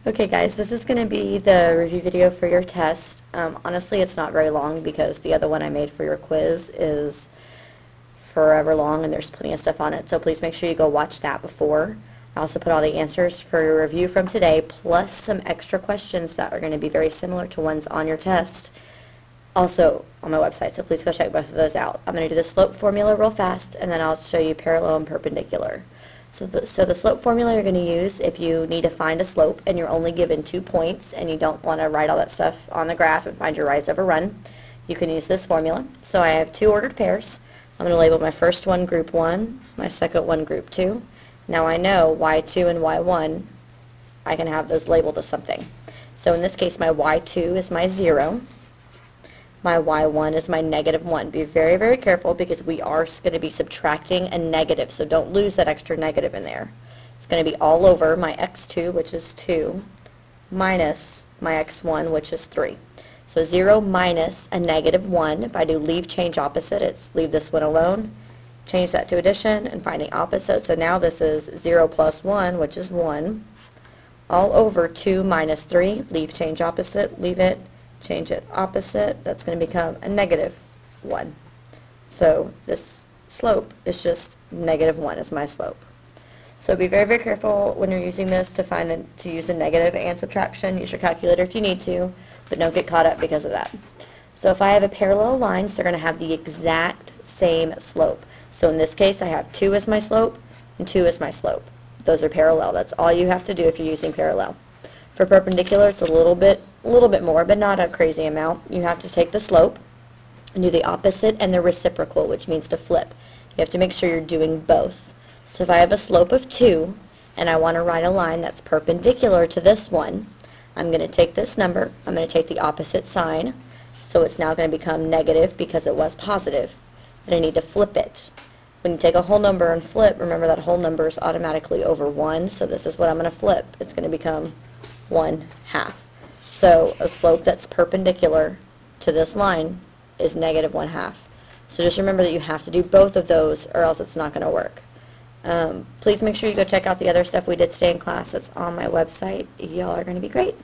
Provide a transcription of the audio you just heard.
Okay guys, this is going to be the review video for your test. Honestly, it's not very long because the other one I made for your quiz is forever long and there's plenty of stuff on it, so please make sure you go watch that before. I also put all the answers for your review from today, plus some extra questions that are going to be very similar to ones on your test, also on my website, so please go check both of those out. I'm going to do the slope formula real fast, and then I'll show you parallel and perpendicular. So the slope formula you're going to use if you need to find a slope and you're only given 2 points and you don't want to write all that stuff on the graph and find your rise over run, you can use this formula. So I have 2 ordered pairs. I'm going to label my first one group 1, my second one group 2. Now I know y2 and y1, I can have those labeled as something. So in this case my y2 is my 0. My y1 is my -1. Be very, very careful because we are going to be subtracting a negative, so don't lose that extra negative in there. It's going to be all over my x2, which is 2, minus my x1, which is 3. So 0 minus a -1. If I do leave, change opposite, it's leave this one alone, change that to addition, and find the opposite. So now this is 0 plus 1, which is 1, all over 2 minus 3, leave, change opposite, leave it, change it opposite, that's going to become a -1. So this slope is just -1 is my slope. So be very, very careful when you're using this to use the negative and subtraction. Use your calculator if you need to, but don't get caught up because of that. So if I have a parallel lines, they're going to have the exact same slope. So in this case, I have 2 as my slope and 2 as my slope. Those are parallel. That's all you have to do if you're using parallel. For perpendicular, it's a little bit more, but not a crazy amount. You have to take the slope and do the opposite and the reciprocal, which means to flip. You have to make sure you're doing both. So if I have a slope of 2 and I want to write a line that's perpendicular to this one, I'm going to take this number, I'm going to take the opposite sign, so it's now going to become negative because it was positive. And I need to flip it. When you take a whole number and flip, remember that whole number is automatically over 1, so this is what I'm going to flip. It's going to become 1/2. So a slope that's perpendicular to this line is -1/2. So just remember that you have to do both of those or else it's not going to work. Please make sure you go check out the other stuff we did today in class. It's on my website. Y'all are going to be great.